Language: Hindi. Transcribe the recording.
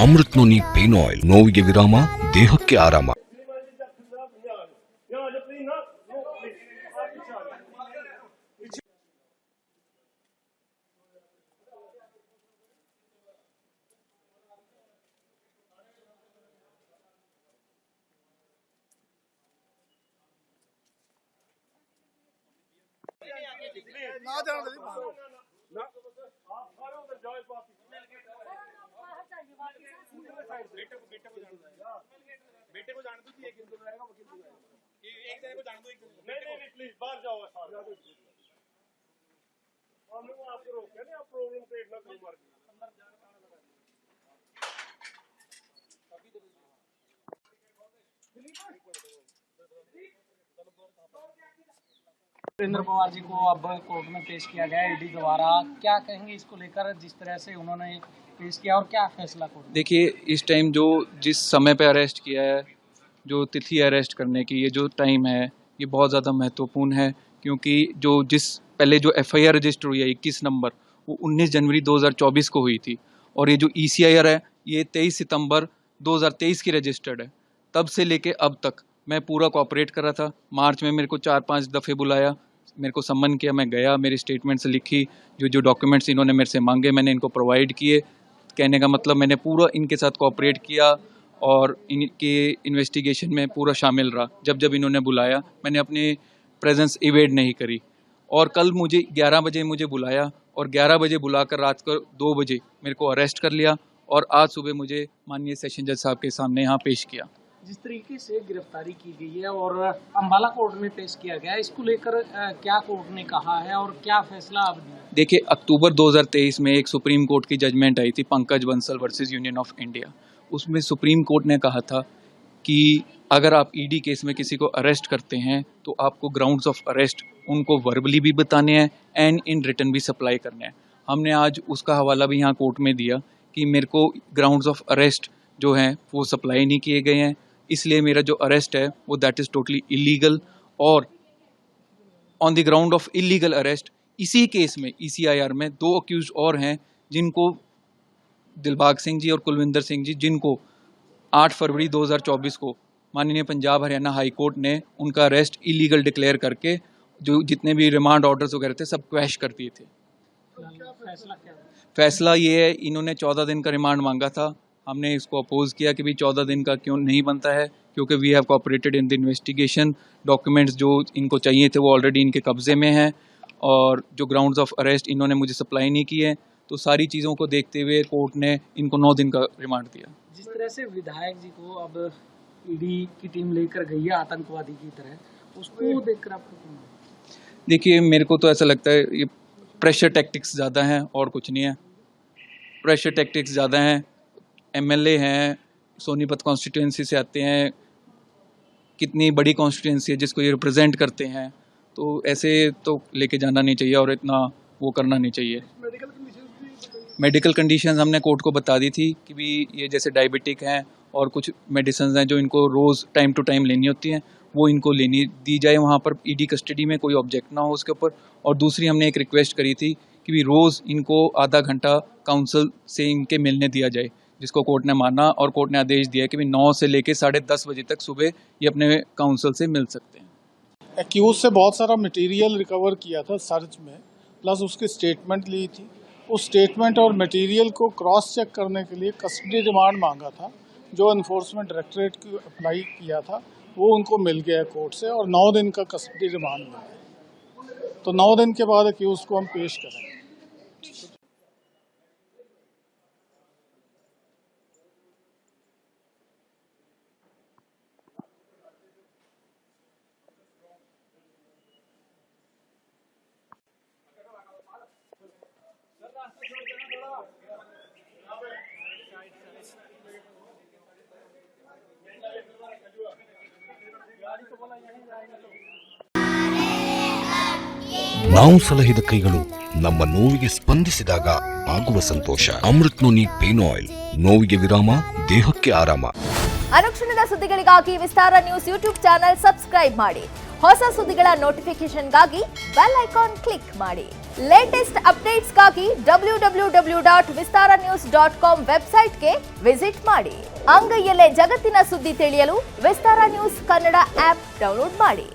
ಅಮೃತ್ ನೋನಿ ಪೇನ್ ಆಯಿಲ್, ನೋವಿಗೆ ವಿರಾಮ, ದೇಹಕ್ಕೆ ಆರಾಮ. बेटे को जान दो कि एक दिन रहेगा, वो किंतु रहेगा कि एक जने को जान दो, एक नहीं प्लीज बाहर जाओ हमने वो आपको रोक है ना, आप प्रॉब्लम क्रिएट ना करो मार अंदर जाने ताला लगा वीरेंद्र पवार जी को अब कोर्ट में पेश किया गया ईडी द्वारा, क्या कहेंगे इसको लेकर, जिस तरह से उन्होंने पेश किया और क्या फैसला कोर्ट? देखिए, इस टाइम जो जिस समय पे अरेस्ट किया है, जो तिथि अरेस्ट करने की, ये जो टाइम है ये बहुत ज़्यादा महत्वपूर्ण है, क्योंकि जो जिस पहले जो एफआईआर रजिस्टर हुई है 21 नंबर, वो 19 जनवरी 2024 को हुई थी, और ये जो ईसीआईआर है ये 23 सितंबर 2023 की रजिस्टर्ड है। तब से लेके अब तक मैं पूरा कोऑपरेट कर रहा था। मार्च में मेरे को 4-5 दफ़े बुलाया, मेरे को सम्मन किया, मैं गया, मेरी स्टेटमेंट्स लिखी, जो डॉक्यूमेंट्स इन्होंने मेरे से मांगे मैंने इनको प्रोवाइड किए। कहने का मतलब मैंने पूरा इनके साथ कोऑपरेट किया और इनके इन्वेस्टिगेशन में पूरा शामिल रहा। जब जब इन्होंने बुलाया मैंने अपनी प्रेजेंस इवेड नहीं करी। और कल मुझे 11 बजे मुझे बुलाया और 11 बजे बुलाकर रात को 2 बजे मेरे को अरेस्ट कर लिया और आज सुबह मुझे माननीय सेशन जज साहब के सामने यहाँ पेश किया। जिस तरीके से गिरफ्तारी की गई है और अम्बाला कोर्ट में पेश किया गया है, इसको लेकर क्या कोर्ट ने कहा है और क्या फैसला अब दिया? देखिए, अक्टूबर 2023 में एक सुप्रीम कोर्ट की जजमेंट आई थी, Pankaj Bansal versus union of India. उसमें सुप्रीम कोर्ट ने कहा था कि अगर आप ईडी केस में किसी को अरेस्ट करते हैं तो आपको ग्राउंड्स ऑफ अरेस्ट उनको वर्बली भी बताने हैं एंड इन रिटर्न भी सप्लाई करने हैं। हमने आज उसका हवाला भी यहाँ कोर्ट में दिया कि मेरे को ग्राउंड्स ऑफ अरेस्ट जो हैं वो सप्लाई नहीं किए गए हैं, इसलिए मेरा जो अरेस्ट है वो दैट इज़ टोटली इलीगल। और on the ground of illegal arrest इसी केस में ईसीआईआर में 2 अक्यूज और हैं, जिनको दिलबाग सिंह जी और कुलविंदर सिंह जी, जिनको 8 फरवरी 2024 को माननीय पंजाब हरियाणा हाई कोर्ट ने उनका अरेस्ट इलीगल डिक्लेयर करके जो जितने भी रिमांड ऑर्डर्स वगैरह थे सब क्वैश कर दिए थे। फैसला ये है, इन्होंने 14 दिन का रिमांड मांगा था, हमने इसको अपोज किया कि भाई 14 दिन का क्यों नहीं बनता है, क्योंकि we have cooperated in the investigation. Documents जो इनको चाहिए थे वो ऑलरेडी इनके कब्जे में हैं और जो ग्राउंड्स ऑफ अरेस्ट इन्होंने मुझे सप्लाई नहीं किए, तो सारी चीज़ों को देखते हुए कोर्ट ने इनको 9 दिन का रिमांड दिया। जिस तरह से विधायक जी को अब ईडी की टीम लेकर गई है आतंकवादी की तरह, उसको देखकर आपको? देखिए, मेरे को तो ऐसा लगता है ये प्रेशर टैक्टिक्स ज़्यादा हैं और कुछ नहीं है। प्रेशर टैक्टिक्स ज़्यादा हैं। एमएलए हैं, सोनीपत कॉन्स्टिट्यूंसी से आते हैं, कितनी बड़ी कॉन्स्टिट्यूंसी है जिसको ये रिप्रेजेंट करते हैं, तो ऐसे तो लेके जाना नहीं चाहिए और इतना वो करना नहीं चाहिए। मेडिकल कंडीशंस हमने कोर्ट को बता दी थी कि भी ये जैसे डायबिटिक हैं और कुछ मेडिसिन हैं जो इनको रोज़ टाइम टू टाइम लेनी होती हैं, वो इनको लेनी दी जाए वहाँ पर ईडी कस्टडी में, कोई ऑब्जेक्ट ना हो उसके ऊपर। और दूसरी हमने एक रिक्वेस्ट करी थी कि भी रोज़ इनको आधा घंटा काउंसिल से इनके मिलने दिया जाए, जिसको कोर्ट ने माना और कोर्ट ने आदेश दिया कि भी 9 से लेकर 10:30 बजे तक सुबह ये अपने काउंसिल से मिल सकते हैं। एक्यूज से बहुत सारा मटेरियल रिकवर किया था सर्च में, प्लस उसकी स्टेटमेंट ली थी। उस स्टेटमेंट और मटेरियल को क्रॉस चेक करने के लिए कस्टडी रिमांड मांगा था, जो एनफोर्समेंट डायरेक्टरेट को अप्लाई किया था, वो उनको मिल गया कोर्ट से और 9 दिन का कस्टडी रिमांड मिला। तो 9 दिन के बाद एक्यूज को हम पेश करेंगे। ನಾವು ಸಲಹಿದ ಕೈಗಳು ನಮ್ಮ ನೋವಿಗೆ ಸ್ಪಂದಿಸಿದಾಗ ಆಗುವ ಸಂತೋಷ. ಅಮೃತ್ ನೋನಿ ಪೇನ್ ಆಯಿಲ್, ನೋವಿಗೆ ವಿರಾಮ, ದೇಹಕ್ಕೆ ಆರಾಮ. ಅನುಕ್ಷಣದ ಸುದ್ದಿಗಳಿಗಾಗಿ ವಿಸ್ತಾರ ನ್ಯೂಸ್ ಯೂಟ್ಯೂಬ್ ಚಾನೆಲ್ ಸಬ್ಸ್ಕ್ರೈಬ್ ಮಾಡಿ. ಹೊಸ ಸುದ್ದಿಗಳ ನೋಟಿಫಿಕೇಶನ್ಗಾಗಿ ಬೆಲ್ ಐಕಾನ್ ಕ್ಲಿಕ್ ಮಾಡಿ. ಲೇಟೆಸ್ಟ್ ಅಪ್ಡೇಟ್ಸ್ಗಾಗಿ www.vistaranews.com ವೆಬ್ಸೈಟ್ಗೆ ವಿಸಿಟ್ ಮಾಡಿ. ಅಂಗೈಯಲ್ಲೇ ಜಗತ್ತಿನ ಸುದ್ದಿ ತಿಳಿಯಲು ವಿಸ್ತಾರ ನ್ಯೂಸ್ ಕನ್ನಡ ಆಪ್ ಡೌನ್ಲೋಡ್ ಮಾಡಿ.